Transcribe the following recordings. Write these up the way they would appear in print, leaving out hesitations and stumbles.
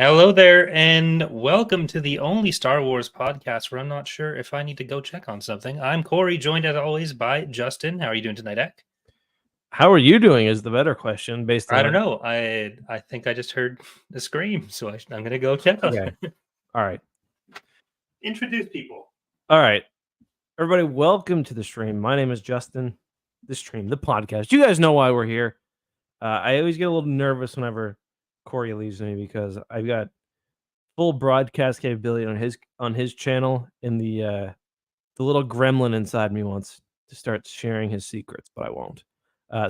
Hello there, and welcome to the only Star Wars podcast where I'm not sure if I need to go check on something. I'm Corey, joined as always by Justin. How are you doing tonight, Ek? How are you doing is the better question based I don't on... know. I think I just heard a scream, so I'm going to go check on Okay. it. All right. Introduce people. All right. Everybody, welcome to the stream. My name is Justin. The stream, the podcast. You guys know why we're here. I always get a little nervous whenever Corey leaves me because I've got full broadcast capability on his channel, and the little gremlin inside me wants to start sharing his secrets, but I won't.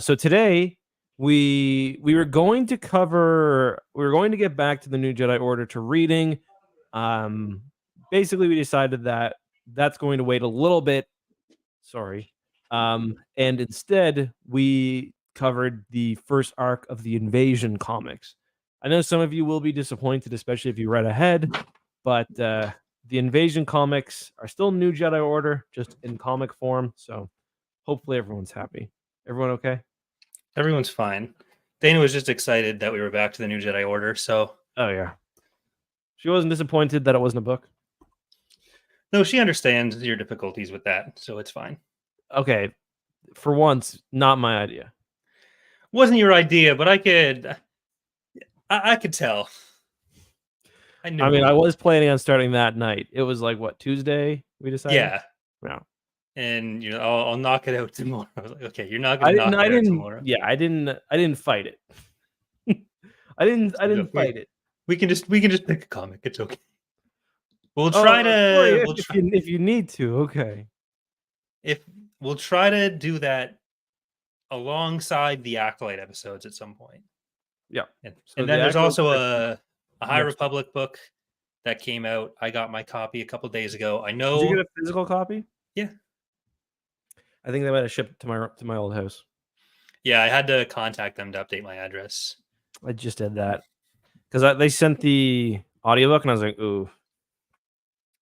So today we were going to get back to the New Jedi Order to reading. Basically, we decided that that's going to wait a little bit. Sorry. And instead, we covered the first arc of the Invasion comics. I know some of you will be disappointed, especially if you read ahead, but the Invasion comics are still New Jedi Order, just in comic form. So hopefully everyone's happy. Everyone okay? Everyone's fine. Dana was just excited that we were back to the New Jedi Order, so... Oh, yeah. She wasn't disappointed that it wasn't a book? No, she understands your difficulties with that, so it's fine. Okay. For once, not my idea. Wasn't your idea, but I could tell. I mean, I was planning on starting that night. It was like, what, Tuesday we decided? Yeah. And I'll knock it out tomorrow. I was like, okay, you're not gonna knock it out tomorrow. Yeah, I didn't fight it. I didn't fight it. We can just pick a comic. It's okay. We'll try if you need to. Okay. If we'll try to do that alongside the Acolyte episodes at some point. Yeah. And then there's also a High Republic book that came out. I got my copy a couple days ago. I know. Did you get a physical copy? Yeah. I think they might have shipped it to my old house. Yeah, I had to contact them to update my address. I just did that because they sent the audiobook, and I was like, ooh.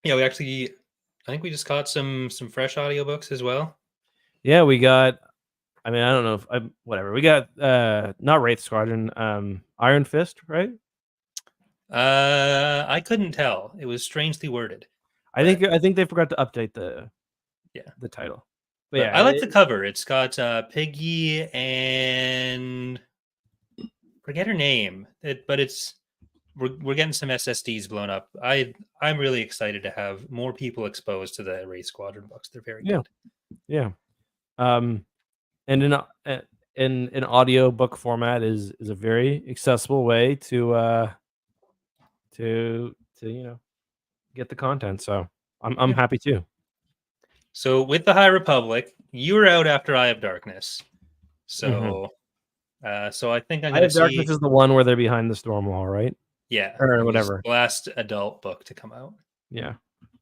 Yeah, I think we just got some fresh audiobooks as well. Yeah, we got. I mean, I don't know if whatever we got. Not Wraith Squadron. Iron Fist, right? I couldn't tell. It was strangely worded. I think they forgot to update the title. But yeah, I like the cover. It's got Piggy and forget her name. But it's we're getting some SSDs blown up. I'm really excited to have more people exposed to the Wraith Squadron books. They're very good. Yeah. And in audio book format is a very accessible way to get the content. So I'm happy too. So with the High Republic, you were out after Eye of Darkness. So so I think I'm going to see... Darkness is the one where they're behind the storm wall, right? Yeah. Or whatever. The last adult book to come out. Yeah.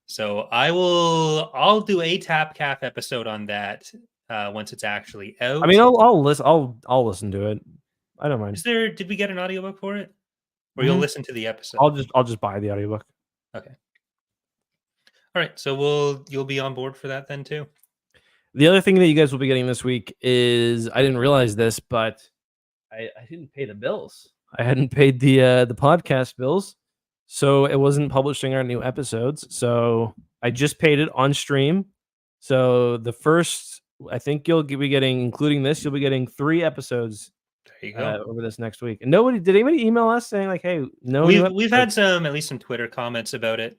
So I'll do a Tapcaf episode on that once it's actually out. I mean, I'll listen to it. I don't mind. Did we get an audiobook for it? Or you'll listen to the episode? I'll just buy the audiobook. Okay. All right, so you'll be on board for that then too. The other thing that you guys will be getting this week is, I didn't realize this, but I didn't pay the bills. I hadn't paid the podcast bills, so it wasn't publishing our new episodes. So I just paid it on stream. So the first, I think you'll be getting, including this, you'll be getting 3 episods. There you go. Over this next week. And did anybody email us saying like, hey, no? We've had at least some Twitter comments about it.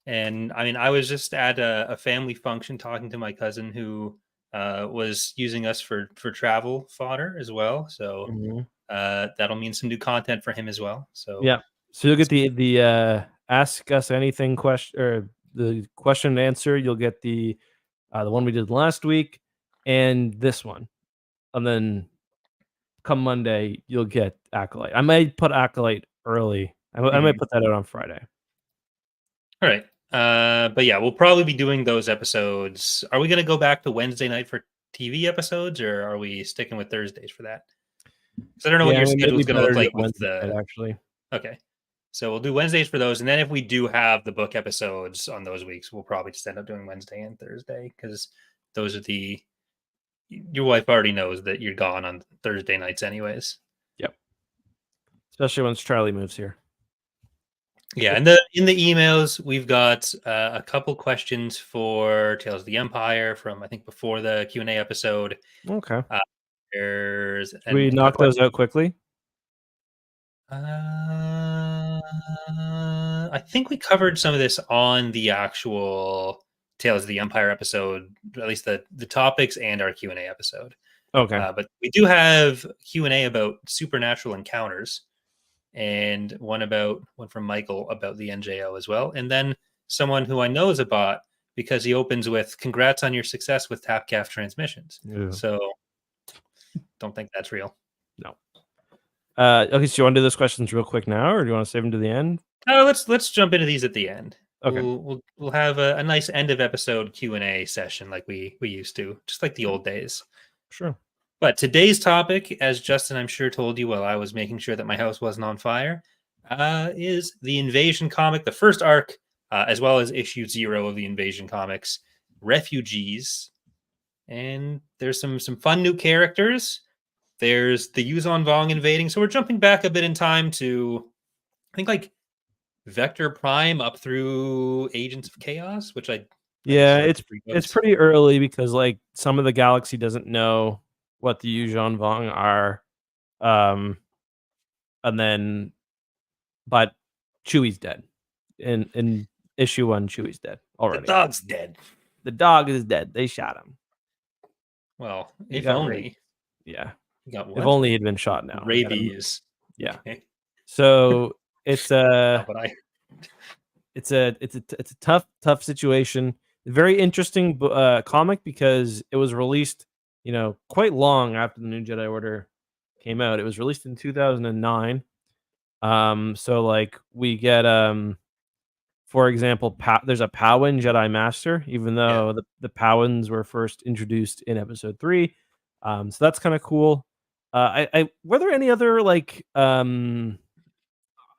And I mean, I was just at a family function talking to my cousin who was using us for travel fodder as well. So that'll mean some new content for him as well. So yeah, so you'll get the ask us anything question, or the question and answer. You'll get the one we did last week and this one, and then come Monday you'll get Acolyte. I might put Acolyte early. I might put that out on Friday. All right. But yeah, we'll probably be doing those episodes. Are we going to go back to Wednesday night for TV episodes, or are we sticking with Thursdays for that? Because I don't know what your schedule is going to look like with actually. Okay. So we'll do Wednesdays for those. And then if we do have the book episodes on those weeks, we'll probably just end up doing Wednesday and Thursday, because those are your wife already knows that you're gone on Thursday nights anyways. Yep. especially once Charlie moves here. Yeah, and in the emails we've got a couple questions for Tales of the Empire from I think before the Q&A episode. Okay. There's Should we knock those out quickly? I think we covered some of this on the actual Tales of the Empire episode, at least the topics and our Q&A episode. Okay. But we do have Q&A about supernatural encounters, and one from Michael about the NJO as well, and then someone who I know is a bot because he opens with "Congrats on your success with Tapcaf transmissions." Yeah. So don't think that's real. No. Okay, so you want to do those questions real quick now, or do you want to save them to the end? Let's jump into these at the end. Okay. We'll have a nice end of episode Q&A session like we used to, just like the old days. Sure. But today's topic, as Justin I'm sure told you while I was making sure that my house wasn't on fire, is the Invasion comic, the first arc, as well as issue 0 of the Invasion comics, Refugees. And there's some fun new characters. There's the Yuzon Vong invading. So we're jumping back a bit in time to, I think, like Vector Prime up through Agents of Chaos, which yeah, it's pretty early because like some of the galaxy doesn't know what the Yuzon Vong are, and then, but Chewie's dead. In issue 1, Chewie's dead already. The dog's dead. The dog is dead. They shot him. Well, if only. Raped. Yeah. Got if only he'd been shot now. Rabies. Yeah. Okay. So it's No, but it's a tough situation. Very interesting comic because it was released, quite long after the New Jedi Order came out. It was released in 2009. So like we get for example, there's a Powin Jedi Master, even though the Powins were first introduced in episode 3. So that's kind of cool. Were there any other like I don't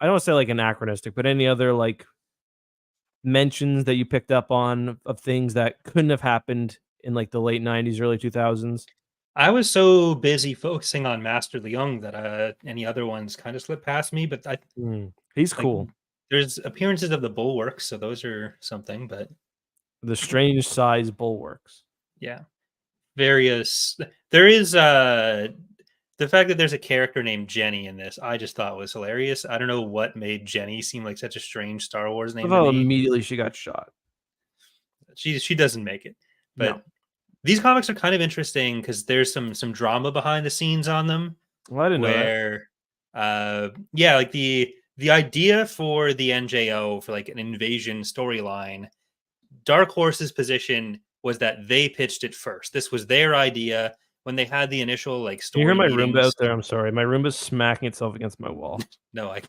want to say like anachronistic, but any other like mentions that you picked up on of things that couldn't have happened in like the late 90s, early 2000s? I was so busy focusing on Master Leung that any other ones kind of slipped past me, but he's cool. There's appearances of the Bulwarks, so those are something, but the strange size Bulwarks. Yeah. There is the fact that there's a character named Jenny in this, I just thought was hilarious. I don't know what made Jenny seem like such a strange Star Wars name to me. Immediately she got shot. She doesn't make it. But these comics are kind of interesting because there's some drama behind the scenes on them. Well, I didn't know that. Like the idea for the NJO for like an invasion storyline, Dark Horse's position was that they pitched it first. This was their idea when they had the initial like story. You hear my Roomba out there? I'm sorry, my Roomba's smacking itself against my wall. No, I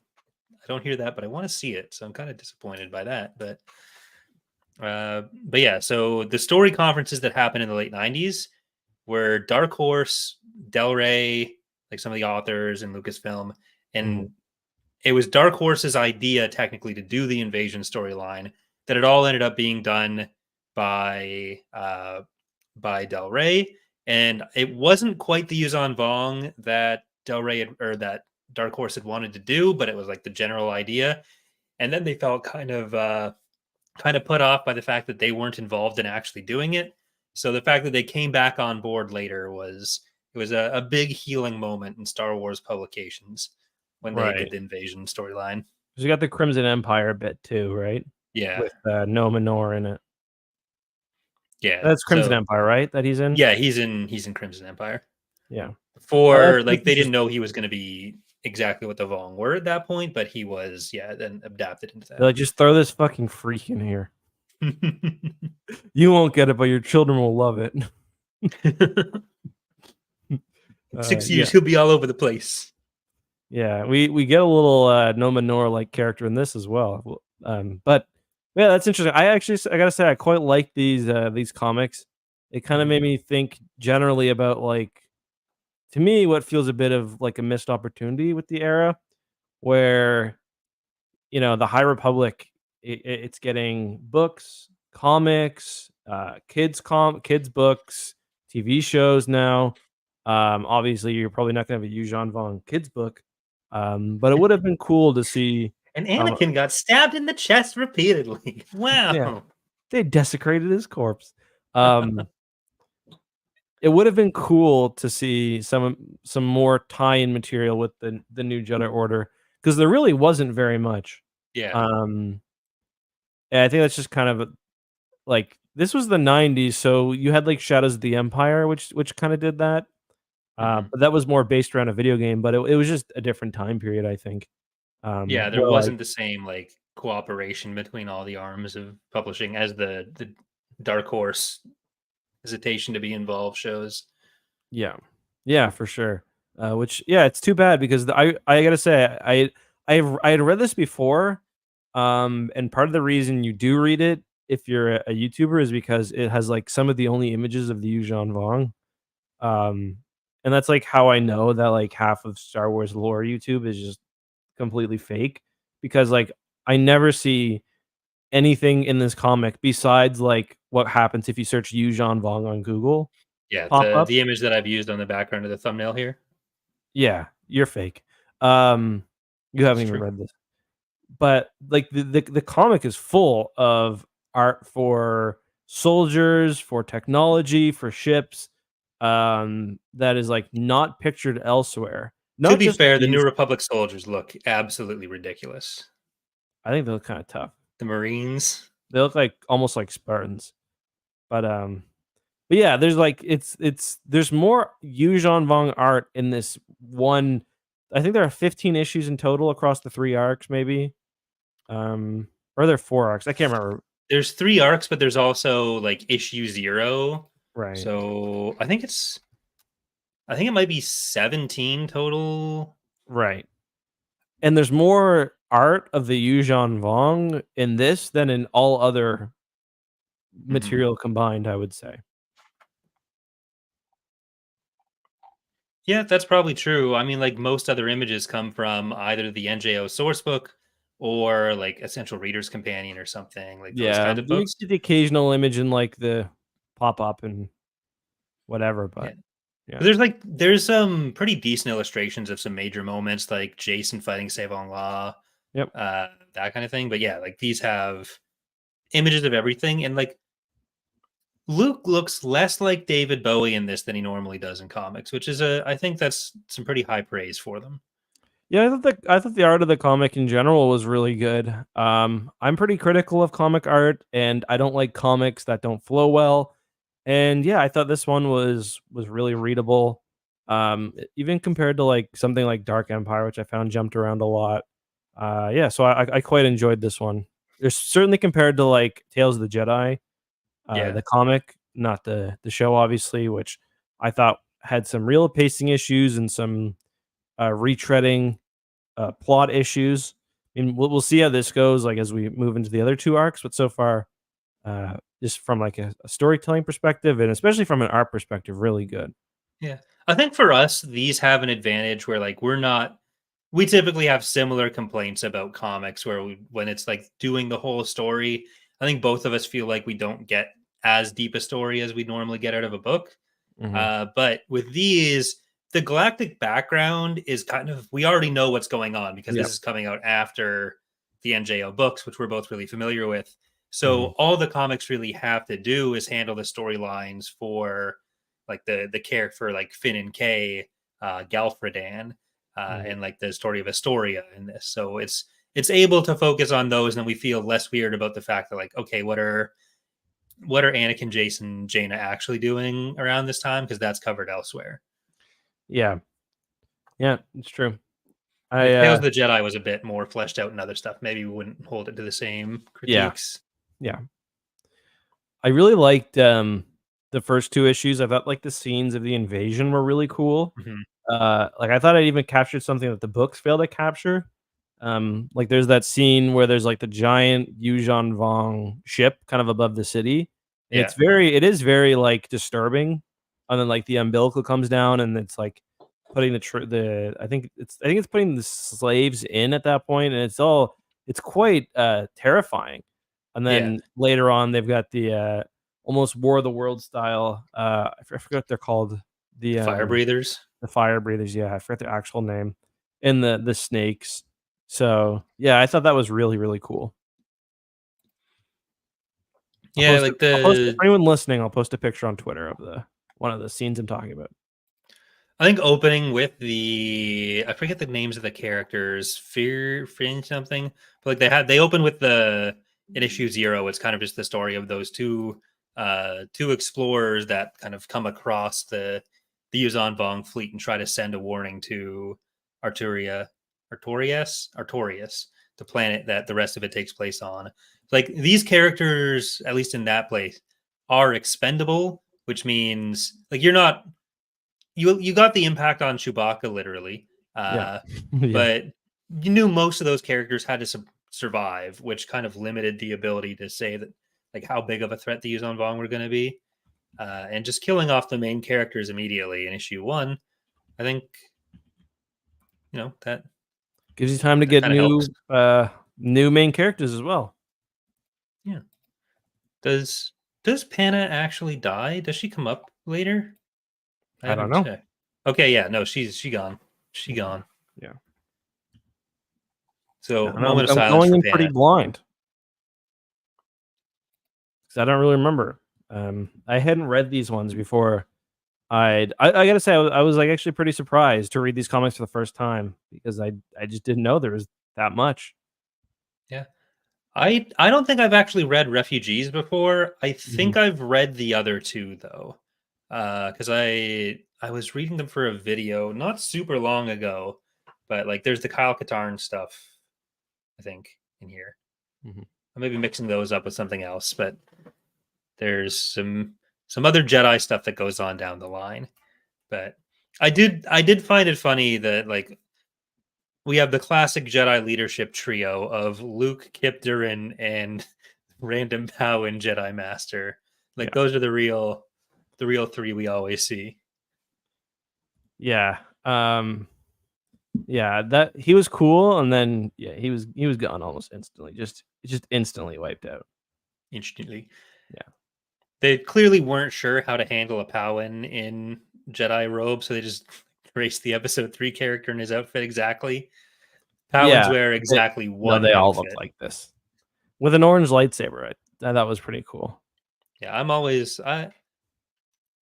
don't hear that, but I want to see it, so I'm kind of disappointed by that. But yeah, so the story conferences that happened in the late 90s were Dark Horse, Del Rey, like some of the authors in Lucasfilm, and it was Dark Horse's idea technically to do the invasion storyline. That it all ended up being done by Del Rey, and it wasn't quite the Yuzon Vong that Del Rey or that Dark Horse had wanted to do, but it was like the general idea. And then they felt kind of put off by the fact that they weren't involved in actually doing it. So the fact that they came back on board later was a big healing moment in Star Wars publications when they did the invasion storyline. You got the Crimson Empire bit too, right? Yeah, with No Minor in it. Yeah, that's Crimson Empire, right? That he's in. Yeah, he's in Crimson Empire. Yeah, for like they didn't know he was going to be exactly what the Vong were at that point, but he was. Yeah, then adapted into that. They're like, just throw this fucking freak in here. You won't get it, but your children will love it. 6 years, he'll be all over the place. Yeah, we get a little No Minor like character in this as well. But yeah, that's interesting. I gotta say I quite like these comics. It kind of made me think generally about like, to me, what feels a bit of like a missed opportunity with the era, where the High Republic it's getting books, comics, kids books, TV shows now. Obviously, you're probably not gonna have a Yuzon Vong kids book, But it would have been cool to see. And Anakin got stabbed in the chest repeatedly. Yeah, Wow. they desecrated his corpse. Um, it would have been cool to see some more tie-in material with the new Jedi Order, because there really wasn't very much. Yeah. Um, and I think that's just kind of like, this was the '90s, so you had like Shadows of the Empire, which kind of did that. Mhm. But that was more based around a video game, but it was just a different time period, I think. Yeah, there Where like wasn't the same like cooperation between all the arms of publishing as the Dark Horse hesitation to be involved shows. Yeah. Yeah, for sure. Which, yeah, it's too bad because I gotta say I had read this before, and part of the reason you do read it if you're a YouTuber is because it has like some of the only images of the Yuuzhan Vong. Um, and that's like how I know that like half of Star Wars lore YouTube is just completely fake, because like I never see anything in this comic besides like what happens if you search Yuuzhan Vong on Google Yeah, pop up. the image that I've used on the background of the thumbnail here. Yeah, you're fake. Um, you It's haven't even true. read this. But, like, the comic is full of art for soldiers, for technology, for ships, that is, like, not pictured elsewhere. To Not be just with fair, the New these. Republic soldiers look absolutely ridiculous. I think they look kinda tough. The Marines. They look like almost like Spartans. But, yeah, there's, like, there's more Yuuzhan Vong art in this one. I think there are 15 issues in total across the 3 arcs, maybe. Or there are 4 arcs, I can't remember. There's 3 arcs, but there's also like issue 0. Right, So I think it might be 17 total. right. And there's more art of the Yuuzhan Vong in this than in all other Mhm. material combined, I would say. Yeah, that's probably true. I mean, like most other images come from either the NJO source book or like Essential Reader's Companion or something like those Yeah, kind of you books. get the occasional image in, like, the pop-up and whatever, Yeah. but But yeah. there's some pretty decent illustrations of some major moments like Jason fighting Savon Law, Yep. that kind of thing. But yeah, like these have images of everything, and like Luke looks less like David Bowie in this than he normally does in comics, which is I think that's some pretty high praise for them. Yeah, I thought the art of the comic in general was really good. I'm pretty critical of comic art, and I don't like comics that don't flow well. And yeah, I thought this one was really readable. Even compared to like something like Dark Empire, which I found jumped around a lot. Yeah, so I quite enjoyed this one. There's certainly compared to like Tales of the Jedi, Yeah, the comic, not the show, obviously, which I thought had some real pacing issues and some retreading plot issues. And we'll see how this goes, like, as we move into the other 2 arcs, but so far, just from, like, a storytelling perspective and especially from an art perspective, really good. yeah. I think for us, these have an advantage where like we typically have similar complaints about comics where when it's like doing the whole story, I think both of us feel like we don't get as deep a story as we normally get out of a book. Mhm. But with these, the galactic background is kind of we already know what's going on because this Yep. is coming out after the NJO books, which we're both really familiar with. So Mhm. all the comics really have to do is handle the storylines for like the care for like Finn and Kay, Galfredan, Mhm. and like the story of Astoria in this. So it's able to focus on those, and we feel less weird about the fact that like, okay, what are Anakin, Jason, Jaina actually doing around this time? Because that's covered elsewhere. Yeah. Yeah, it's true. I, If Tales of the Jedi was a bit more fleshed out and other stuff, maybe we wouldn't hold it to the same yeah, critiques. yeah. I really liked, the first 2 issues. I thought, like, the scenes of the invasion were really cool. Mhm. Like, I thought I even captured something that the books failed to capture. Like, there's that scene where there's, like, the giant Yuuzhan Vong ship kind of above the city, and Yeah, it is very, like, disturbing, and then, like, the umbilical comes down, and it's, like, putting the I think it's putting the slaves in at that point, and it's quite, terrifying. And yeah. then later on, they've got the, almost War of the World style, I forget what they're called, the, Fire breathers. the fire breathers, yeah, I forget their actual name. and the snakes. So yeah, I thought that was really, really cool. Yeah, like I'll post it the for anyone listening. I'll post a picture on Twitter of one of the scenes I'm talking about. I think opening with I forget the names of the characters, Finn something, but like they open with in issue 0. It's kind of just the story of those two explorers that kind of come across the Yuzan Vong fleet and try to send a warning to Artorias, the planet that the rest of it takes place on. Like these characters, at least in that place, are expendable, which means like you're not you got the impact on Chewbacca literally, Yeah, yeah, but you knew most of those characters had to survive, which kind of limited the ability to say that like how big of a threat the Yuzon Vong were going to be, and just killing off the main characters immediately in issue 1. I think that gives you time to get kind of helps. new main characters as well. Yeah. Does Panna actually die? Does she come up later? I I don't haven't know. checked. Okay, yeah, no, she gone. She gone. Yeah. So I'm moment of I'm silence going for in pretty Panna. blind because I don't really remember. I hadn't read these ones before. I gotta say I was like actually pretty surprised to read these comics for the first time because I just didn't know there was that much. Yeah. I don't think I've actually read Refugees before. I think I've read the other two though. Because I was reading them for a video not super long ago, but like there's the Kyle Katarn stuff, I think, in here. Mhm. I may be mixing those up with something else, but there's some other Jedi stuff that goes on down the line. But I did find it funny that like we have the classic Jedi leadership trio of Luke, Kip Durin, and random Pow and Jedi Master. Like Yeah. those are the real three we always see. Yeah. Yeah, that he was cool, and then yeah, he was gone almost instantly. Just instantly wiped out. Instantly. Yeah. They clearly weren't sure how to handle a Powin in Jedi robe, so they just traced the episode 3 character in his outfit exactly. Powins Yeah. wear They, exactly no, one they all looked outfit. like this with an orange lightsaber. That was pretty cool. Yeah, I'm always a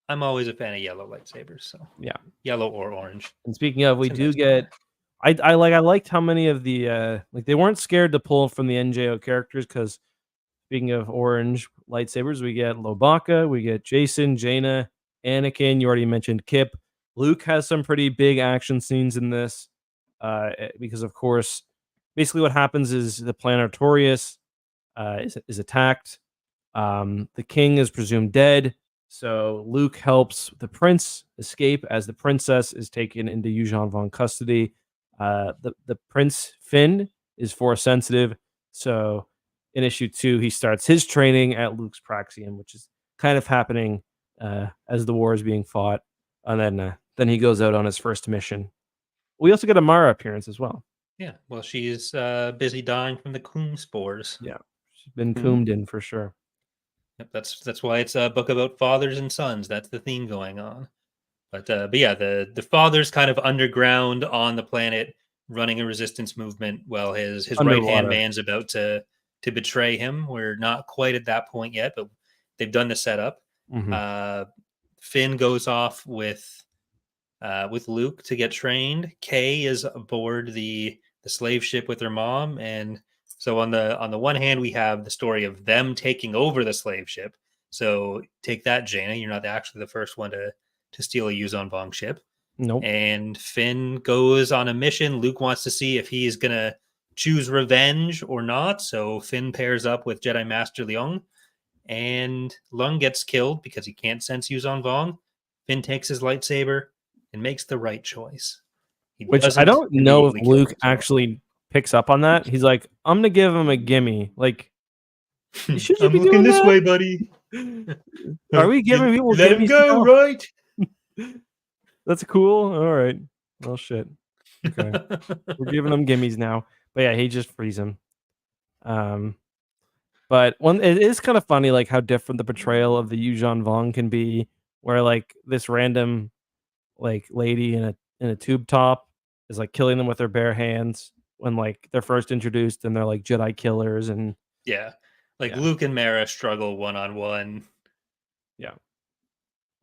fan of yellow lightsabers, so Yeah. yellow or orange. And speaking of, we It's a do nice get. color. I liked how many of the like they weren't scared to pull from the NJO characters because speaking of orange lightsabers, we get Lobaka, we get Jason, Jaina, Anakin. You already mentioned Kip. Luke has some pretty big action scenes in this because, of course, basically what happens is the planet Artorias is attacked. The king is presumed dead. So Luke helps the prince escape as the princess is taken into Yuuzhan Vong custody. The prince Finn is force sensitive, so in issue 2 he starts his training at Luke's Praxium, which is kind of happening as the war is being fought, and then he goes out on his first mission. We also get a Mara appearance as well. Yeah, well, she's busy dying from the coom spores. Yeah, she's been Coom. coomed in for sure. Yep, that's why it's a book about fathers and sons. That's the theme going on. But yeah, the father's kind of underground on the planet, running a resistance movement. While his right hand Underwater. man's about to betray him. We're not quite at that point yet, but they've done the setup. Mhm. Finn goes off with Luke to get trained. Kay is aboard the slave ship with her mom, and so on the one hand, we have the story of them taking over the slave ship. So take that, Jaina. You're not actually the first one to steal a Yuzon Vong ship. Nope. And Finn goes on a mission. Luke wants to see if he's gonna choose revenge or not. So Finn pairs up with Jedi Master Leung, and Leung gets killed because he can't sense Yuzon Vong. Finn takes his lightsaber and makes the right choice. He Which I doesn't don't know if immediately kill Luke Yuzon Vong. actually picks up on that. He's like, "I'm gonna give him a gimme." Like, should you I'm be looking doing this that? way, buddy. Are we giving You people let him gimmies go, now? right? That's cool. All right. Well, shit. Okay, we're giving them gimmies now. But yeah, he just frees him. Um, but one it is kind of funny, like how different the portrayal of the Yuuzhan Vong can be, where like this random like lady in a tube top is like killing them with their bare hands when like they're first introduced and they're like Jedi killers and Yeah. Like yeah, Luke and Mara struggle one-on-one. yeah.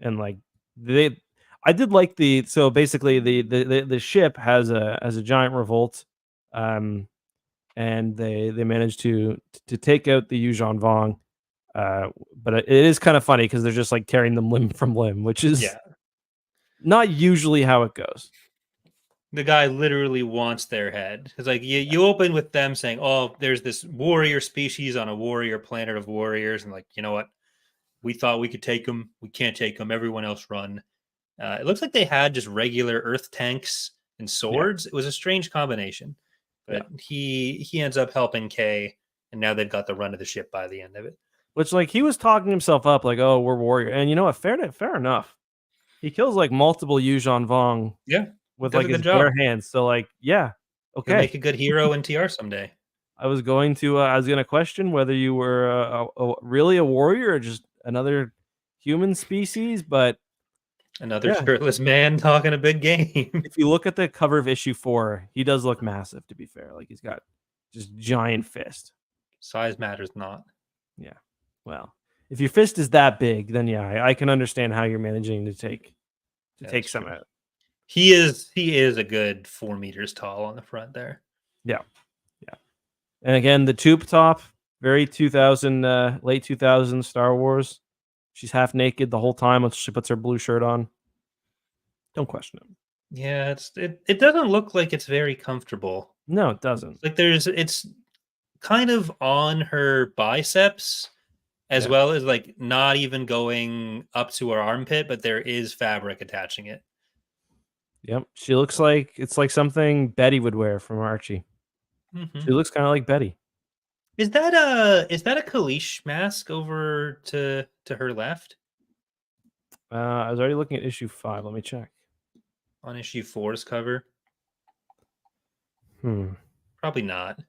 And like they I did like so basically the ship has a giant revolt. And they managed to take out the Yuuzhan Vong. But it is kind of funny because they're just like tearing them limb from limb, which is Yeah. not usually how it goes. The guy literally wants their head. It's like you open with them saying, "Oh, there's this warrior species on a warrior planet of warriors," and like, you know what? We thought we could take them. We can't take them. Everyone else run. It looks like they had just regular Earth tanks and Yeah, swords. It was a strange combination, yeah. but he ends up helping Kay, and now they've got the run of the ship by the end of it. Which like he was talking himself up like, oh, we're warrior, and you know what? Fair enough. He kills like multiple Yuuzhan Vong Yeah, with does like a his good bare job. hands. So like, yeah, He'll make okay. a good hero in TR someday. I was gonna question whether you were really a warrior or just another human species, but Another yeah, shirtless man talking a big game. if you look at the cover of issue 4, he does look massive, to be fair. Like, he's got just giant fist. Size matters not. Yeah. Well, if your fist is that big, then yeah, I can understand how you're managing to take Yeah, that's some true. out. He is a good 4 meters tall on the front there. Yeah. Yeah. And again, the tube top, very 2000, late 2000s Star Wars. She's half naked the whole time until she puts her blue shirt on. Don't question it. Yeah, it doesn't look like it's very comfortable. No, it doesn't. Like it's kind of on her biceps as Yeah. well as like not even going up to her armpit, but there is fabric attaching it. Yep. She looks like it's like something Betty would wear from Archie. Hmm. She looks kind of like Betty. Is that a Kalish mask over to her left I was already looking at issue 5. Let me check. on issue four's cover? Probably not.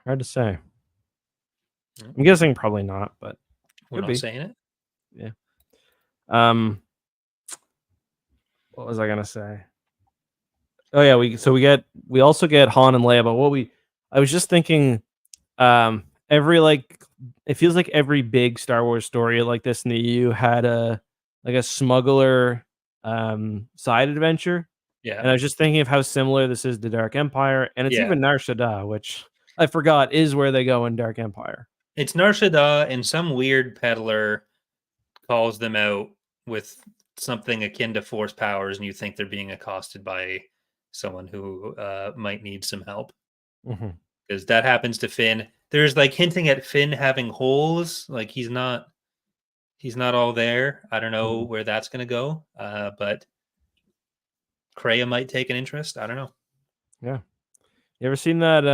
Hard to say. Mm. I'm guessing probably not, but We're could not be. saying it. Yeah. Um, what was I gonna say? Oh yeah, we also get Han and Leia, but I was just thinking, every like it feels like every big Star Wars story like this in the EU had a smuggler side adventure. And I Yeah, was just thinking of how similar this is to Dark Empire, and it's yeah. even Nar Shaddaa, which I forgot is where they go in Dark Empire. It's Nar Shaddaa, and some weird peddler calls them out with something akin to force powers, and you think they're being accosted by someone who might need some help. Mhm. Because that happens to Finn. There's like hinting at Finn having holes, like he's not all there. I don't know Mhm. where that's gonna go, but Kreia might take an interest. I don't know. Yeah. You ever seen that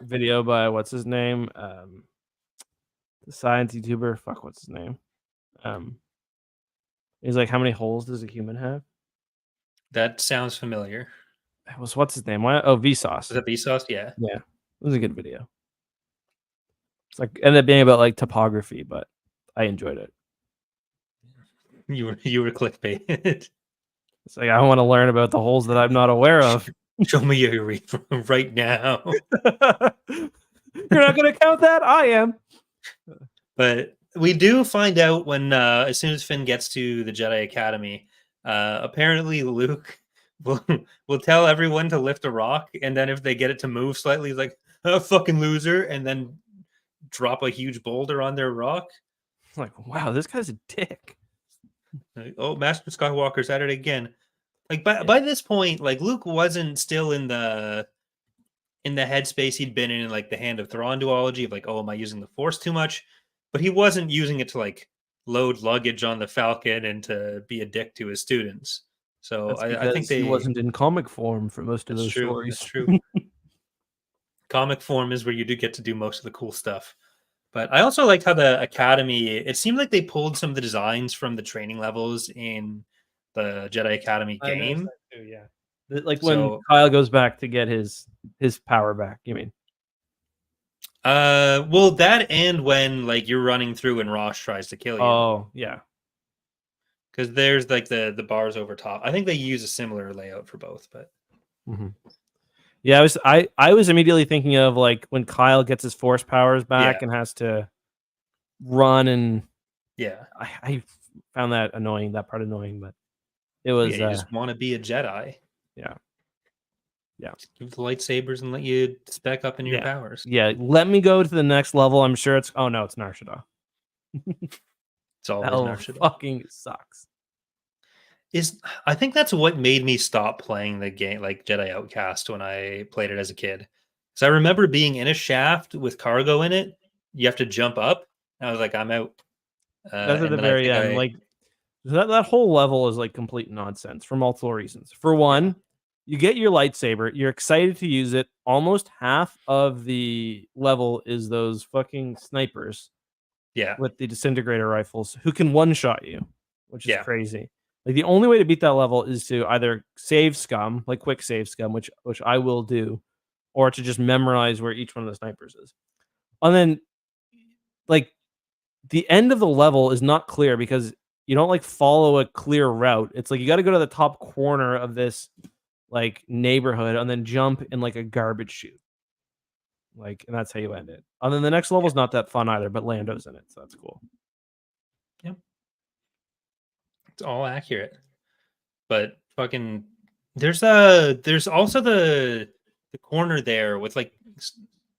video by what's his name? The science YouTuber. Fuck, what's his name? Um, he's like, how many holes does a human have? That sounds familiar. It was what's his name? Why? Oh, Vsauce. Was it Vsauce? Yeah. Yeah, it was a good video. It's like ended up being about like topography, but I enjoyed it. You were clickbaited. It's like I want to learn about the holes that I'm not aware of. Show me your urethra right now. You're not gonna count that? I am. But we do find out when as soon as Finn gets to the Jedi Academy, apparently Luke will will tell everyone to lift a rock, and then if they get it to move slightly, he's like, "Oh, fucking loser," and then drop a huge boulder on their rock. It's like, wow, this guy's a dick. Like, oh, Master Skywalker's at it again. Like by Yeah, by this point, like Luke wasn't still in the headspace he'd been in like the Hand of Thrawn duology of like, oh, am I using the Force too much? But he wasn't using it to like load luggage on the Falcon and to be a dick to his students. So that's I think because he they. wasn't in comic form for most of That's those true. That's stories. true. Comic form is where you do get to do most of the cool stuff. But I also liked how the Academy. It seemed like they pulled some of the designs from the training levels in the Jedi Academy I noticed game. that too. Yeah, like when So Kyle goes back to get his power back. You mean? well, that and when like you're running through and Rosh tries to kill you. Oh yeah, because there's like the bars over top. I think they use a similar layout for both, but Yeah, I was immediately thinking of like when Kyle gets his force powers back Yeah. and has to run, and yeah, I found that annoying. That part annoying, but it yeah, was you just want to be a Jedi. yeah. Just give the lightsabers and let you spec up in your Yeah. powers. Yeah, let me go to the next level. I'm sure it's oh no, it's Nar Shaddaa. It's always Hell Nar Shaddaa. fucking sucks. I think that's what made me stop playing the game like Jedi Outcast when I played it as a kid. So I remember being in a shaft with cargo in it. You have to jump up. And I was like, I'm out. That's at the And then I very think end. I Like that whole level is like complete nonsense for multiple reasons. For yeah one, you get your lightsaber, you're excited to use it. Almost half of the level is those fucking snipers yeah with the disintegrator rifles who can one shot you, which is yeah crazy. Like the only way to beat that level is to either save scum, like quick save scum, which I will do, or to just memorize where each one of the snipers is. And then like the end of the level is not clear because you don't like follow a clear route. It's like you got to go to the top corner of this like neighborhood and then jump in like a garbage chute. Like, and that's how you end it. And then the next level's not that fun either, but Lando's in it, so that's cool. yeah. It's all accurate. But fucking there's also the corner there with like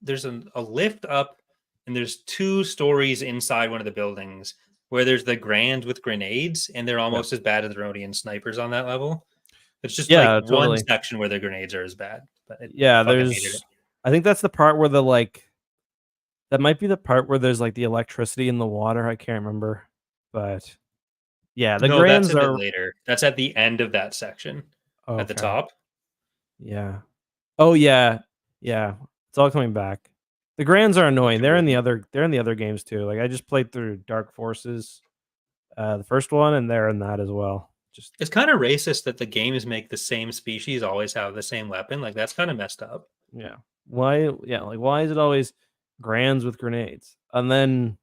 there's a lift up and there's 2 stories inside one of the buildings where there's the Grand with grenades and they're Yeah. almost as bad as the Rhodian snipers on that level. It's just like Yeah, one totally. section where the grenades are as bad, but I Yeah, fucking hated it. I think that's the part where the like that might be the part where there's like the electricity in the water. I can't remember. But yeah, the No, that's Grands a bit are later. That's at the end of that section at the okay. top. Yeah. Oh yeah. Yeah. It's all coming back. The Grands are Which annoying. are weird. They're in the other games too. Like I just played through Dark Forces, the first one, and they're in that as well. Just It's kind of racist that the games make the same species always have the same weapon. Like that's kind of messed up. yeah. Why like why is it always Grands with grenades? And then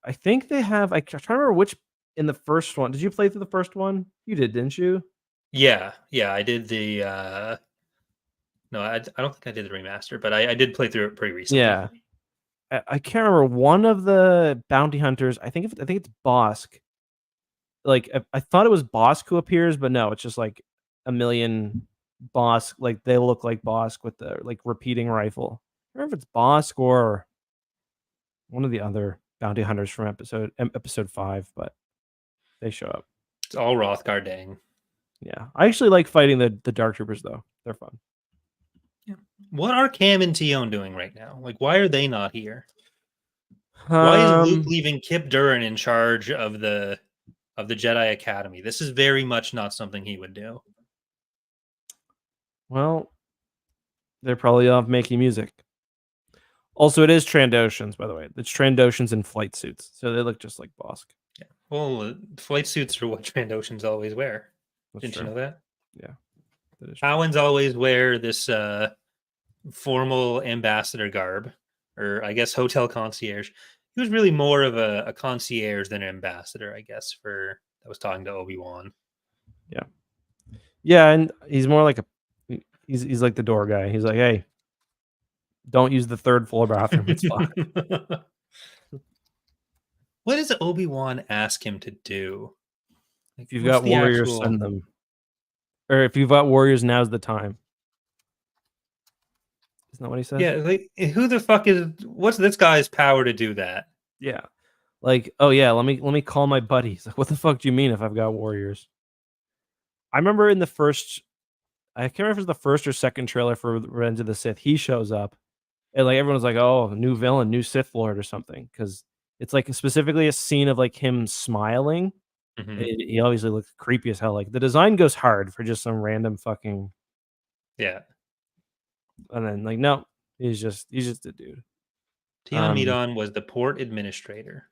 I think they have I'm trying to remember which in the first one. Did you play through the first one? You did, didn't you? Yeah, yeah, I did the no, I don't think I did the remaster, but I did play through it pretty recently. Yeah. I can't remember one of the bounty hunters. I think it's Bosk. Like I thought it was Bosk who appears, but no, it's just like a million Bosk. Like they look like Bosk with the like repeating rifle. I don't know if it's Bosk or one of the other bounty hunters from episode 5, but they show up. It's all Rothgar Dang. Yeah, I actually like fighting the Dark Troopers though. They're fun. Yeah. What are Cam and Tion doing right now? Like, why are they not here? Why is Luke Um, leaving Kip Durin in charge of the Jedi Academy? This is very much not something he would do. well, they're probably off making music. Also, it is Trandoshans, by the way. It's Trandoshans in flight suits, so they look just like Bosk. Yeah. Well, flight suits are what Trandoshans always wear. That's Didn't you true. know that? Yeah, that is true. Howans always wear this formal ambassador garb, or I guess hotel concierge. He was really more of a concierge than an ambassador, I guess. For I was talking to Obi-Wan. Yeah, yeah, and he's more like he's like the door guy. He's like, hey, don't use the third floor bathroom. It's fine. What does Obi-Wan ask him to do? Like, If you've what's got the warriors, actual? send them. Or if you've got warriors, now's the time. Isn't that what he says? Yeah, like who the fuck is? What's this guy's power to do that? Yeah. Like, oh yeah, let me call my buddies. Like, what the fuck do you mean if I've got warriors? I remember in the first, I can't remember if it was the first or second trailer for Revenge of the Sith. He shows up, and like everyone's like, "Oh, new villain, new Sith Lord or something," because it's like specifically a scene of like him smiling. Mhm. He obviously looks creepy as hell. Like the design goes hard for just some random fucking, Yeah, and then like no, he's just a dude. Tion Midon was the port administrator.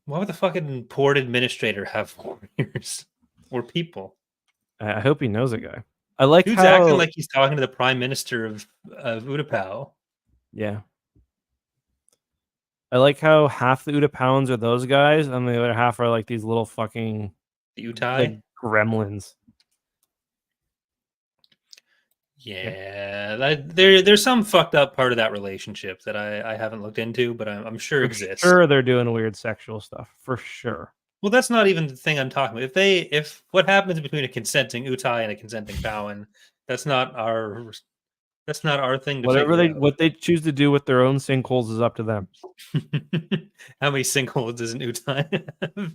Why would the fucking port administrator have warriors or people? I hope he knows a guy. I like Dude's acting how like he's talking to the prime minister of Utapau. yeah. I like how half the Utapauans are those guys, and the other half are like these little fucking The Utai. like gremlins. Yeah, there's some fucked up part of that relationship that I haven't looked into, but I'm sure For exists. sure, they're doing weird sexual stuff. For sure. Well, that's not even the thing I'm talking about. If what happens between a consenting Utai and a consenting Powan, that's not our thing to figure out. What they choose to do with their own sinkholes is up to them. How many sinkholes does an Utai have?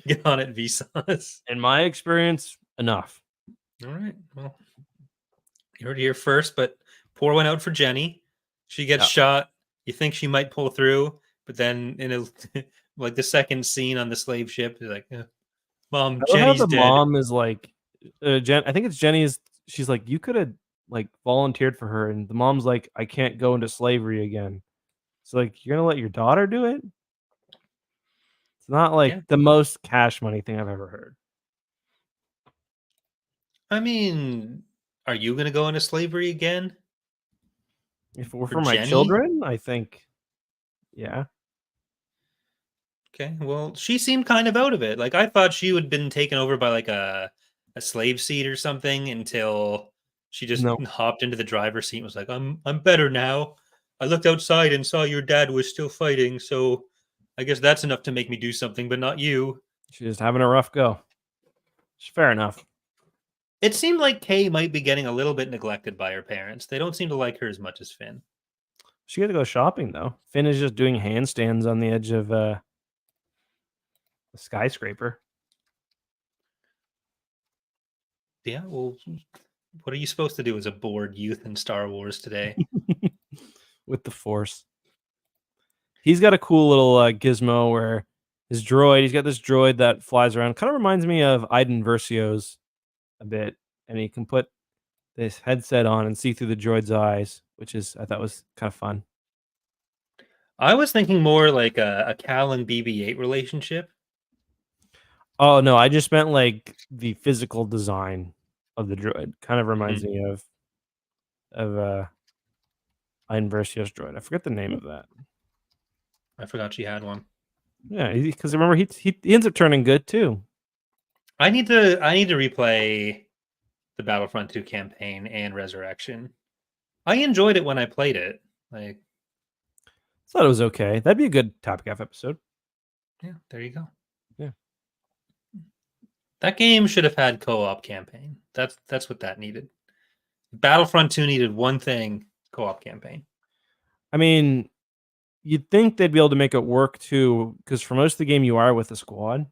Get on it, Vsauce. In my experience, enough. All right. Well, you heard it here first, but pour one out for Jenny. She gets shot. You think she might pull through, but then in a like the second scene on the slave ship, is like, Mom, Jenny's the dead. mom is like, I think it's Jenny's. She's like, you could have like volunteered for her, and the mom's like, I can't go into slavery again. So like, you're gonna let your daughter do it? It's not like the most cash money thing I've ever heard. I mean, are you going to go into slavery again? If it were for my children, I think, yeah. Okay, well, she seemed kind of out of it. Like I thought she would have been taken over by like a slave seat or something until she just hopped into the driver's seat and was like, I'm better now. I looked outside and saw your dad was still fighting, so I guess that's enough to make me do something, but not you. She's just having a rough go. Fair enough. It seemed like Kay might be getting a little bit neglected by her parents. They don't seem to like her as much as Finn. She got to go shopping though. Finn is just doing handstands on the edge of a skyscraper. Yeah, well, what are you supposed to do as a bored youth in Star Wars today? With the Force. He's got a cool little gizmo where his droid, he's got this droid that flies around. Kind of reminds me of Iden Versio's a bit. And he can put this headset on and see through the droid's eyes, which is, I thought was kind of fun. I was thinking more like a Cal and BB-8 relationship. Oh, no, I just meant like the physical design of the droid. Kind of reminds me of Iden Versio's droid. I forget the name of that. I forgot she had one. Yeah, because remember he ends up turning good too. I need to replay the Battlefront 2 campaign and Resurrection. I enjoyed it when I played it. Like, I thought it was okay. That'd be a good Tapcaf episode. Yeah, there you go. Yeah, that game should have had co-op campaign. That's what that needed. Battlefront 2 needed one thing: co-op campaign. I mean, you'd think they'd be able to make it work too, because for most of the game you are with a squad.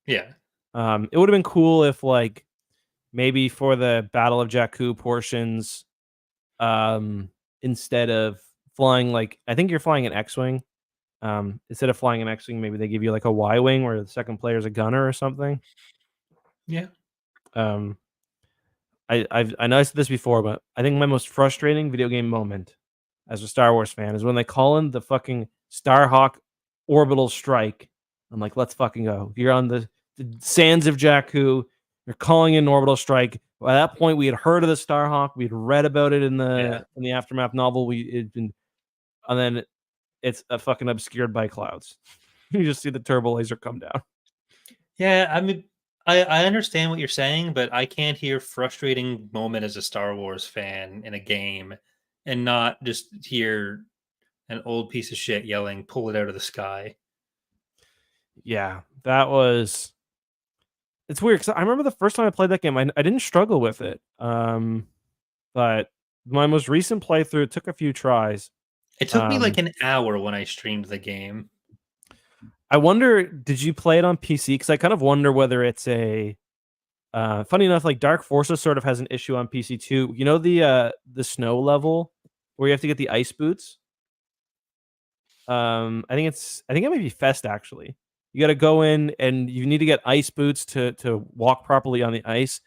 Yeah. It would have been cool if like maybe for the Battle of Jakku portions, instead of flying like I think you're flying an X-wing. Instead of flying an X-wing, maybe they give you like a Y-wing where the second player is a gunner or something. Yeah. I know I said this before, but I think my most frustrating video game moment as a Star Wars fan is when they call in the fucking Starhawk orbital strike. I'm like, let's fucking go. You're on the sands of Jakku. You're calling in an orbital strike. By that point, we had heard of the Starhawk. We'd read about it in the Aftermath novel. And then it's fucking obscured by clouds. You just see the turbo laser come down. Yeah, I mean, I understand what you're saying, but I can't hear frustrating moment as a Star Wars fan in a game and not just hear an old piece of shit yelling, "Pull it out of the sky." Yeah, that was. It's weird because I remember the first time I played that game, I didn't struggle with it. But my most recent playthrough took a few tries. It took me like an hour when I streamed the game. I wonder, did you play it on PC? Because I kind of wonder whether it's a. Funny enough, like Dark Forces sort of has an issue on PC too. You know the snow level where you have to get the ice boots. I think it might be Fest actually. You got to go in and you need to get ice boots to walk properly on the ice.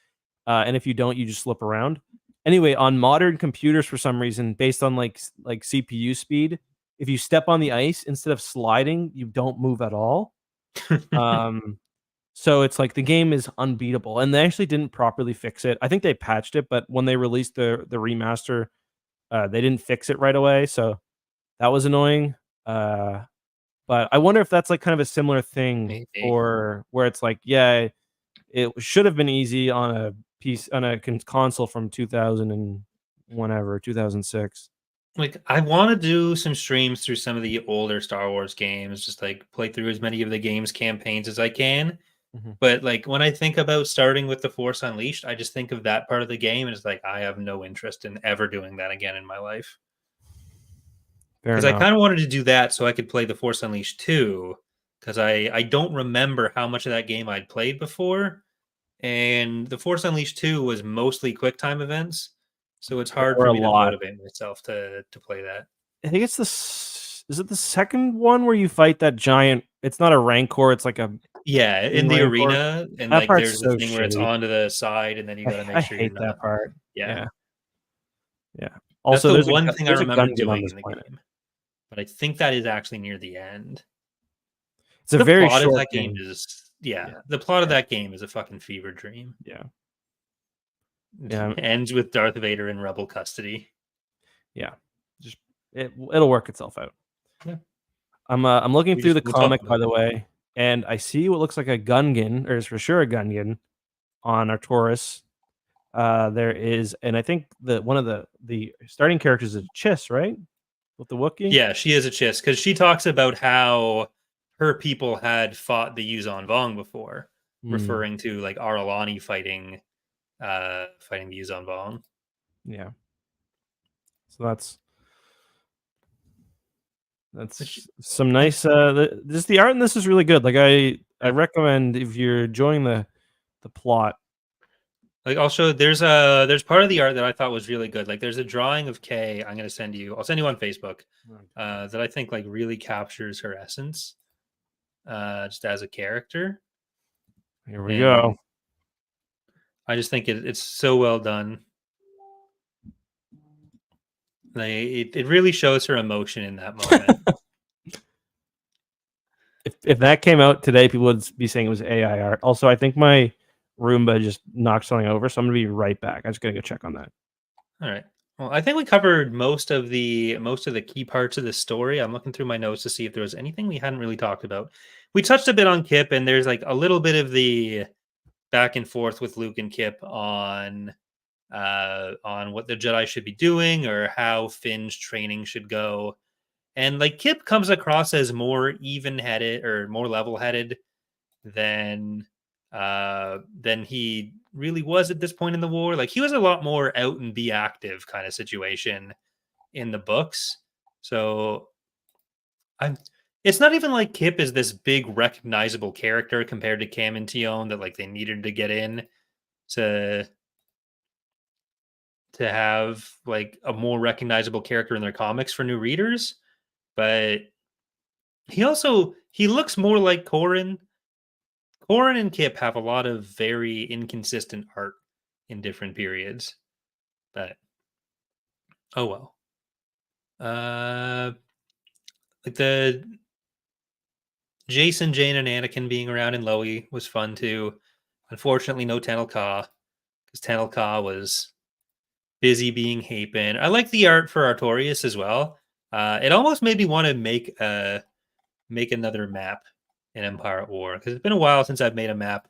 And if you don't, you just slip around. Anyway, on modern computers, for some reason, based on like CPU speed, if you step on the ice instead of sliding, you don't move at all. So it's like the game is unbeatable, and they actually didn't properly fix it. I think they patched it, but when they released the remaster, they didn't fix it right away. So that was annoying. But I wonder if that's like kind of a similar thing Maybe. for where it's like, yeah, it should have been easy on a piece on a console from 2000 and whenever 2006. Like, I want to do some streams through some of the older Star Wars games, just like play through as many of the game's campaigns as I can. Mhm. But like when I think about starting with the Force Unleashed, I just think of that part of the game, and it's like I have no interest in ever doing that again in my life. Fair Because I enough. kind of wanted to do that so I could play the Force Unleashed 2. Because I don't remember how much of that game I'd played before, and the Force Unleashed 2 was mostly QuickTime events, so it's There hard were for a me to lot. motivate myself to play that. I think it's is it the second one where you fight that giant? It's not a rancor. It's like a Yeah, in the rancor. arena, and That like part's there's the so thing where it's shitty. onto the side, and then you got to make I sure you're hate that not. part. Yeah, Yeah, yeah. that's Also, the one thing I there's a remember Gungan on doing this in the planet. game, but I think that is actually near the end. It's a The very plot of short that game game. is yeah, Yeah, the plot of yeah, that game is a fucking fever dream. yeah, yeah, Ends with Darth Vader in rebel custody. yeah. Just it'll work itself out. Yeah, I'm looking through the we'll talk comic, about by it. the way, and I see what looks like a Gungan, or is for sure a Gungan on Arcturus. There is, and I think the one of the starting characters is Chiss, right? With the Wookiee. Yeah, she is a chiss because she talks about how her people had fought the Yuzon Vong before, Hmm. referring to like Aralani fighting the Yuzon Vong. Yeah. So Which that's some like nice. The art in this is really good. Like I yeah. recommend if you're enjoying the plot. Like I'll show there's part of the art that I thought was really good. Like there's a drawing of Kay I'm gonna send you. I'll send you on Facebook. That I think like really captures her essence, just as a character. Here we go. And I just think it's so well done. Like it really shows her emotion in that moment. If that came out today, people would be saying it was AI art. Also, I think my Roomba just knocked something over, so I'm gonna be right back. I'm just gonna go check on that. All right. Well, I think we covered most of the key parts of the story. I'm looking through my notes to see if there was anything we hadn't really talked about. We touched a bit on Kip, and there's like a little bit of the back and forth with Luke and Kip on what the Jedi should be doing or how Finn's training should go. And like Kip comes across as more even-headed or more level-headed than than he really was at this point in the war. Like he was a lot more out and be active kind of situation in the books. So I'm it's not even like Kip is this big recognizable character compared to Cam and Tion that like they needed to get in to have like a more recognizable character in their comics for new readers. But he looks more like Corin. Corin and Kip have a lot of very inconsistent art in different periods. But oh well. Like the Jason, Jane, and Anakin being around in Loey was fun too. Unfortunately, no Tenel Ka because Tenel Ka was busy being Hapen. I like the art for Artorias as well. It almost made me want to make another map in Empire at War because it's been a while since I've made a map.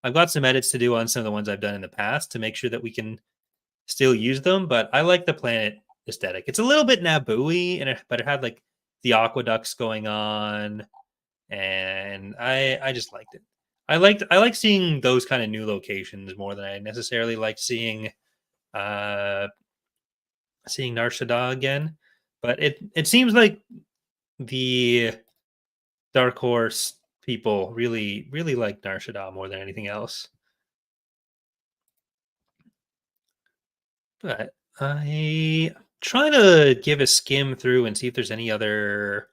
I've got some edits to do on some of the ones I've done in the past to make sure that we can still use them. But I like the planet aesthetic. It's a little bit Naboo-y, but it had like the aqueducts going on, and I just liked it. I like seeing those kind of new locations more than I necessarily like uh seeing Nar Shaddaa again. But it seems like the Dark Horse people really like Nar Shaddaa more than anything else. But I try to give a skim through and see if there's any other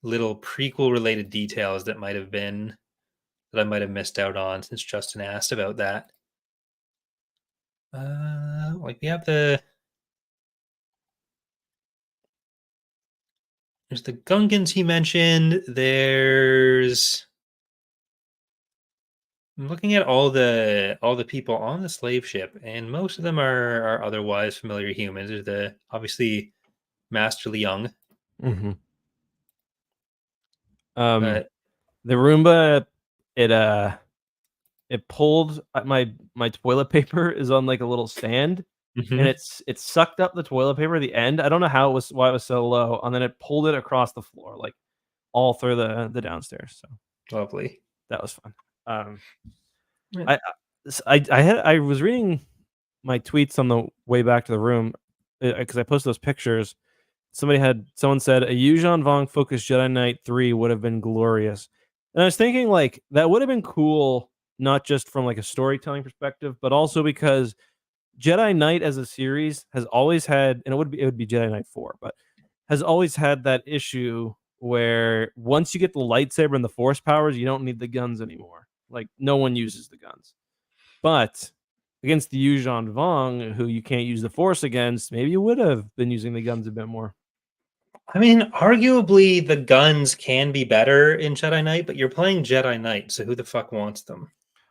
little prequel related details that I might have missed out on since Justin asked about that. Like we have there's the Gungans he mentioned. I'm looking at all the people on the slave ship, and most of them are otherwise familiar humans. There's the obviously Master Young. Mhm. But The Roomba, it pulled my toilet paper is on like a little stand, and mhm, it sucked up the toilet paper at the end. I don't know how it was why it was so low, and then it pulled it across the floor, like all through the downstairs. So lovely. that was fun. Um, Yeah. I was reading my tweets on the way back to the room because I posted those pictures. Someone said a Yuuzhan Vong focused Jedi Knight 3 would have been glorious. And I was thinking like that would have been cool, not just from like a storytelling perspective, but also because Jedi Knight as a series has always had, and it would be Jedi Knight 4, but has always had that issue where once you get the lightsaber and the force powers, you don't need the guns anymore. Like no one uses the guns. But against the Yuuzhan Vong, who you can't use the force against, maybe you would have been using the guns a bit more. I mean, arguably the guns can be better in Jedi Knight, but you're playing Jedi Knight, so who the fuck wants them?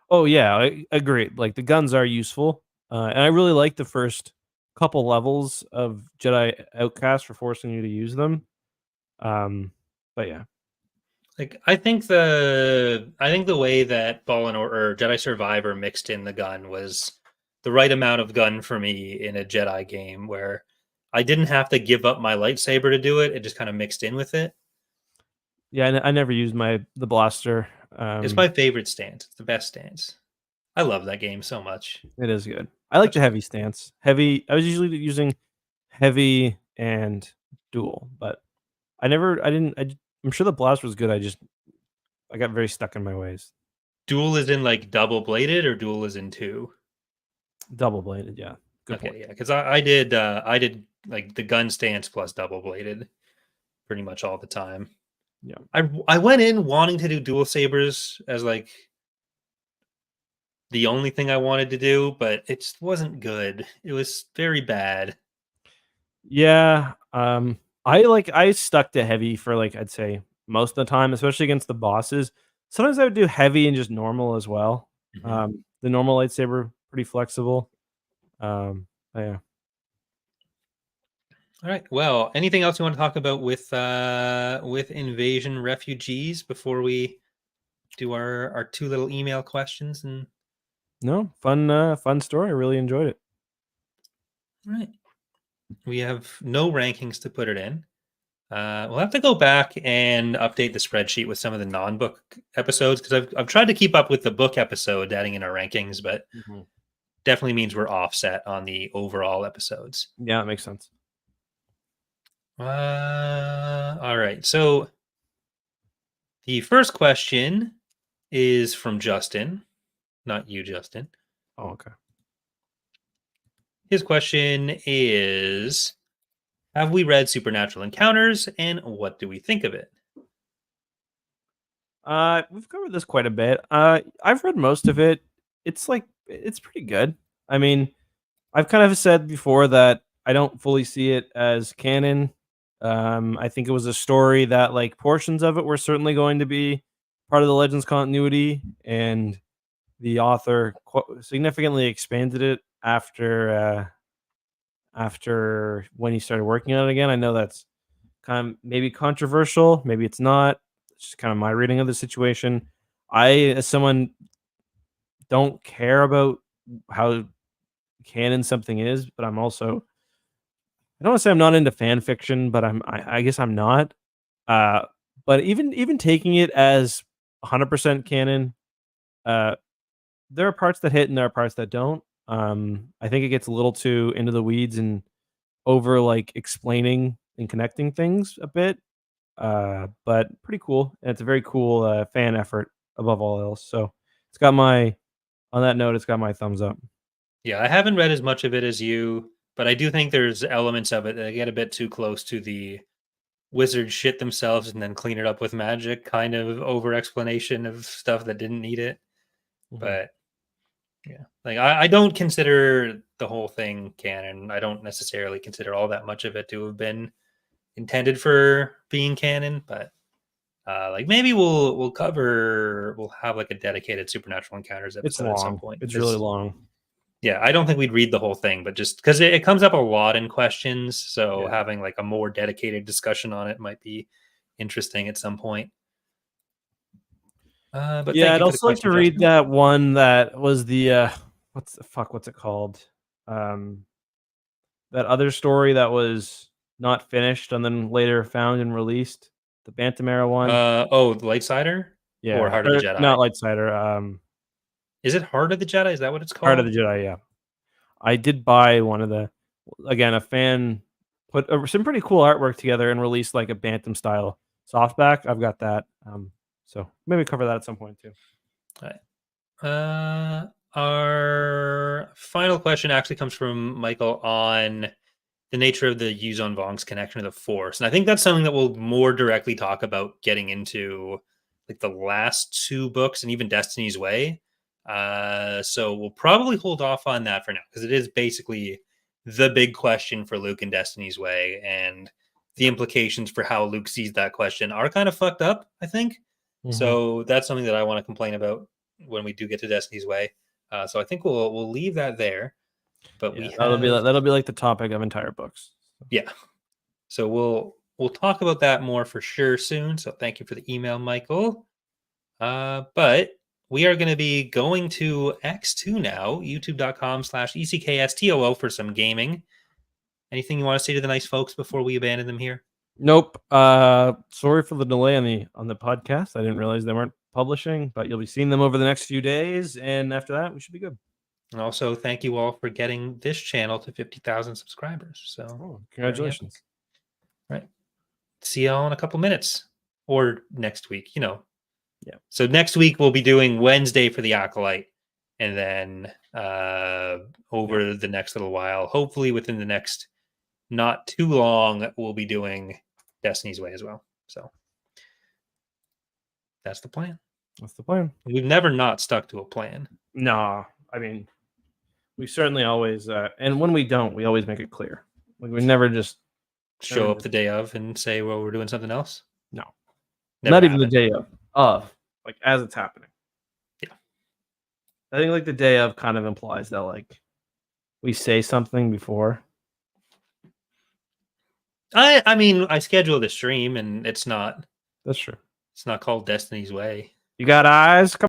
Oh yeah, I agree. Like the guns are useful, and I really like the first couple levels of Jedi Outcast for forcing you to use them. But yeah, Like I think the way that Fallen or Jedi Survivor mixed in the gun was the right amount of gun for me in a Jedi game where I didn't have to give up my lightsaber to do it. It just kind of mixed in with it. yeah, I never used the blaster. It's my favorite stance. It's the best stance. I love that game so much. It is good. I like the heavy stance. Heavy. I was usually using heavy and dual, but I never. I didn't. I'm sure the blaster was good. I got very stuck in my ways. Dual is in like double bladed or dual is in two? Double bladed. Yeah, good point. Okay, yeah, because I did like the gun stance plus double bladed pretty much all the time. Yeah. I went in wanting to do dual sabers as like the only thing I wanted to do, but it just wasn't good. It was very bad. Yeah, I stuck to heavy for, like, I'd say most of the time, especially against the bosses. Sometimes I would do heavy and just normal as well. Mhm. The normal lightsaber, pretty flexible. But yeah. All right. Well, anything else you want to talk about with invasion refugees before we do our two little email questions and No, fun story, I really enjoyed it. all right. We have no rankings to put it in. We'll have to go back and update the spreadsheet with some of the non-book episodes because I've tried to keep up with the book episode, adding in our rankings, but Mhm. definitely means we're offset on the overall episodes. Yeah, that makes sense. All right. So the first question is from Justin, not you, Justin. Oh, okay. His question is: have we read Supernatural Encounters, and what do we think of it? We've covered this quite a bit. I've read most of it. It's pretty good. I mean, I've kind of said before that I don't fully see it as canon. I think it was a story that like portions of it were certainly going to be part of the Legends continuity, and the author significantly expanded it after when he started working on it again. I know that's kind of maybe controversial, maybe it's not. It's just kind of my reading of the situation. I, as someone, don't care about how canon something is, but I'm also I don't want to say I'm not into fan fiction, but I guess I'm not. Uh, but even taking it as 100% canon, uh, there are parts that hit and there are parts that don't. I think it gets a little too into the weeds and over like explaining and connecting things a bit. But pretty cool, and it's a very cool fan effort above all else. So it's got my on that note, it's got my thumbs up. Yeah, I haven't read as much of it as you, but I do think there's elements of it that get a bit too close to the wizards shit themselves and then clean it up with magic kind of over explanation of stuff that didn't need it. Mhm. But yeah, like I don't consider the whole thing canon. I don't necessarily consider all that much of it to have been intended for being canon, but like maybe we'll have like a dedicated supernatural encounters It's episode at some long. point It's really because long. yeah, I don't think we'd read the whole thing, but just because it comes up a lot in questions, so Yeah. having like a more dedicated discussion on it might be interesting at some point. But Yeah, thank I'd you for the also like to question, read Justin. that one that was the what's it called? That other story that was not finished and then later found and released. The Bantamera one. The Lightsider or Yeah. Heart of the Or Jedi. not Lightsider, Is it Heart of the Jedi? Is that what it's Heart of the called? Jedi, yeah. I did buy one of the again, a fan put some pretty cool artwork together and released like a Bantam style softback. I've got that. So maybe cover that at some point too. All right. Our final question actually comes from Michael on the nature of the Yuzon Vong's connection to the Force, and I think that's something that we'll more directly talk about getting into, like the last two books and even Destiny's Way. So we'll probably hold off on that for now because it is basically the big question for Luke in Destiny's Way, and the implications for how Luke sees that question are kind of fucked up, I think. So that's something that I want to complain about when we do get to Destiny's Way. So I think we'll leave that there. But we Yeah, have that'll be like the topic of entire books. yeah. So we'll talk about that more for sure soon. So thank you for the email, Michael. But we are going to be going to X2 now, youtube.com/ECKSTOO for some gaming. Anything you want to say to the nice folks before we abandon them here? Nope. Sorry for the delay on the podcast. I didn't realize they weren't publishing, but you'll be seeing them over the next few days, and after that, we should be good. And also, thank you all for getting this channel to 50,000 subscribers. So, Congratulations. Right. See y'all in a couple minutes or next week, Yeah. So next week we'll be doing Wednesday for the Acolyte, and then over the next little while, hopefully within the next not too long, we'll be doing Destiny's Way as well. So that's the plan. That's the plan. We've never not stuck to a plan. No, I mean, we certainly always, and when we don't, we always make it clear. Like we never just Show up the day of and say, well, we're doing something else. No, Never not even happened. the day of, like as it's happening. Yeah, I think like the day of kind of implies that like we say something before. I mean, I scheduled a stream, and it's not That's true. called Destiny's Way. You got eyes? Come